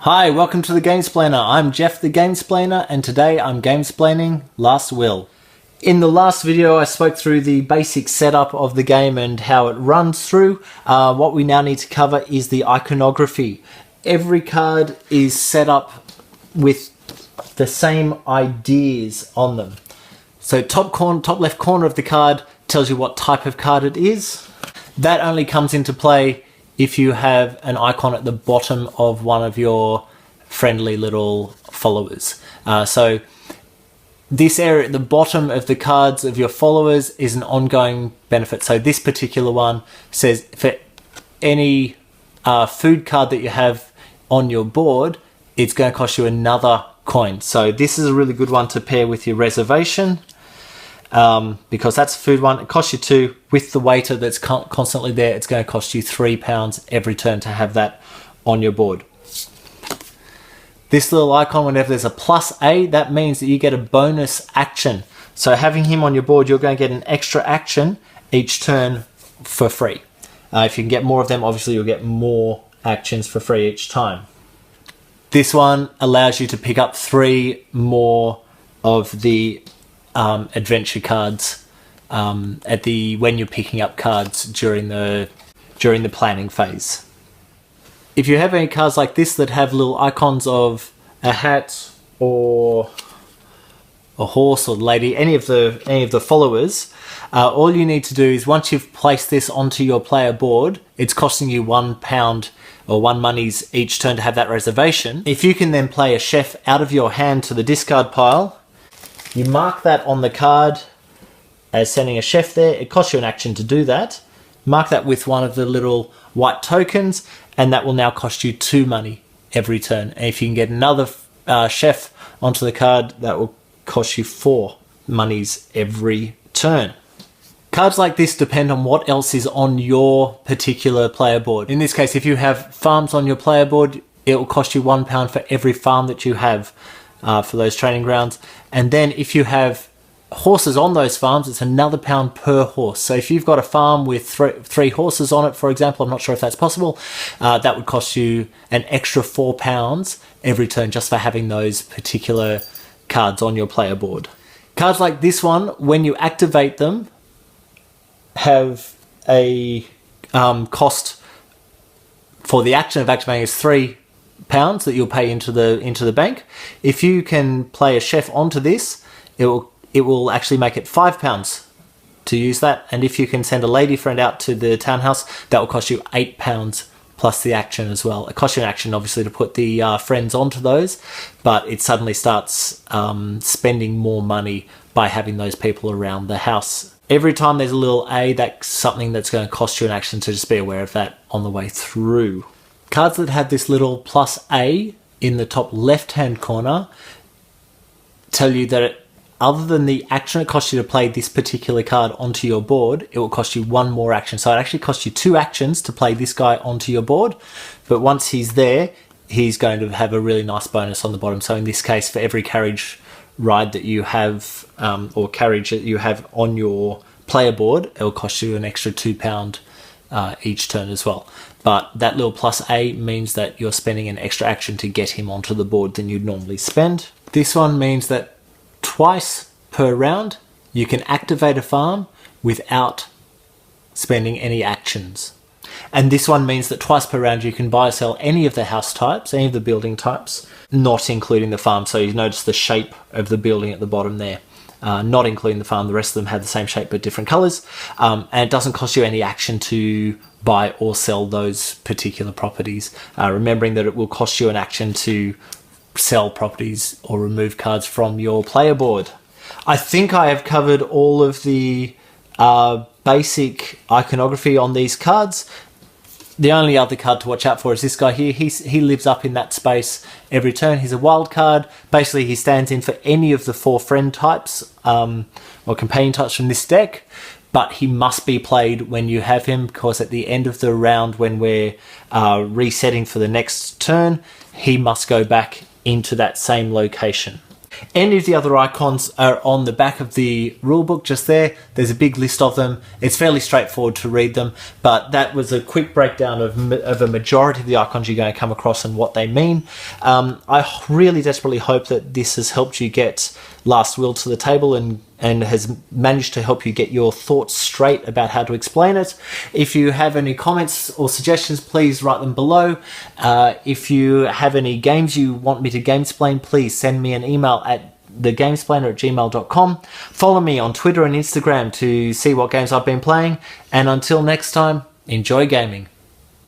Hi, welcome to the Gamesplainer. I'm Jeff the Gamesplainer, and today I'm gamesplaining Last Will. In the last video I spoke through the basic setup of the game and how it runs through. What we now need to cover is the iconography. Every card is set up with the same ideas on them. So top left corner of the card tells you what type of card it is. That only comes into play if you have an icon at the bottom of one of your friendly little followers. So this area at the bottom of the cards of your followers is an ongoing benefit. So this particular one says for any food card that you have on your board, it's going to cost you another coin. So this is a really good one to pair with your reservation. Because that's a food one, it costs you 2. With the waiter that's constantly there, it's going to cost you £3 every turn to have that on your board. This little icon, whenever there's a +A, that means that you get a bonus action. So having him on your board, you're going to get an extra action each turn for free. If you can get more of them, obviously you'll get more actions for free each time. This one allows you to pick up 3 more of the adventure cards when you're picking up cards during the planning phase. If you have any cards like this that have little icons of a hat or a horse or lady, any of the followers, all you need to do is once you've placed this onto your player board, it's costing you £1 or 1 monies each turn to have that reservation. If you can then play a chef out of your hand to the discard pile, you mark that on the card as sending a chef there. It costs you an action to do that. Mark that with one of the little white tokens, and that will now cost you 2 money every turn. And if you can get another chef onto the card, that will cost you 4 monies every turn. Cards like this depend on what else is on your particular player board. In this case, if you have farms on your player board, it will cost you £1 for every farm that you have for those training grounds. And then if you have horses on those farms, it's another £1 per horse. So if you've got a farm with three horses on it, for example, I'm not sure if that's possible, that would cost you an extra £4 every turn just for having those particular cards on your player board. Cards like this one, when you activate them, have a cost for the action of activating is £3 that you'll pay into the bank. If you can play a chef onto this, it will actually make it £5 to use that. And if you can send a lady friend out to the townhouse, that will cost you £8 plus the action as well. It costs you an action obviously to put the friends onto those, but it suddenly starts spending more money by having those people around the house. Every time there's a little A, that's something that's going to cost you an action, so just be aware of that on the way through. Cards that have this little +A in the top left-hand corner tell you that other than the action it costs you to play this particular card onto your board, it will cost you 1 more action. So it actually costs you 2 actions to play this guy onto your board, but once he's there, he's going to have a really nice bonus on the bottom. So in this case, for every carriage ride that you have, or carriage that you have on your player board, it will cost you an extra £2 each turn as well. But that little +A means that you're spending an extra action to get him onto the board than you'd normally spend. This one means that twice per round you can activate a farm without spending any actions. And this one means that twice per round you can buy or sell any of the house types, any of the building types, not including the farm. So you notice the shape of the building at the bottom there. Not including the farm, the rest of them have the same shape but different colours. And it doesn't cost you any action to buy or sell those particular properties. Remembering that it will cost you an action to sell properties or remove cards from your player board. I think I have covered all of the basic iconography on these cards. The only other card to watch out for is this guy here. He lives up in that space every turn. He's a wild card. Basically, he stands in for any of the 4 friend types or companion types from this deck, but he must be played when you have him, because at the end of the round, when we're resetting for the next turn, he must go back into that same location. Any of the other icons are on the back of the rulebook just there. There's a big list of them. It's fairly straightforward to read them, but that was a quick breakdown of a majority of the icons you're going to come across and what they mean. I really desperately hope that this has helped you get Last Will to the table and has managed to help you get your thoughts straight about how to explain it. If you have any comments or suggestions, please write them below. If you have any games you want me to gamesplain, please send me an email at thegamesplainer@gmail.com. Follow me on Twitter and Instagram to see what games I've been playing. And until next time, enjoy gaming.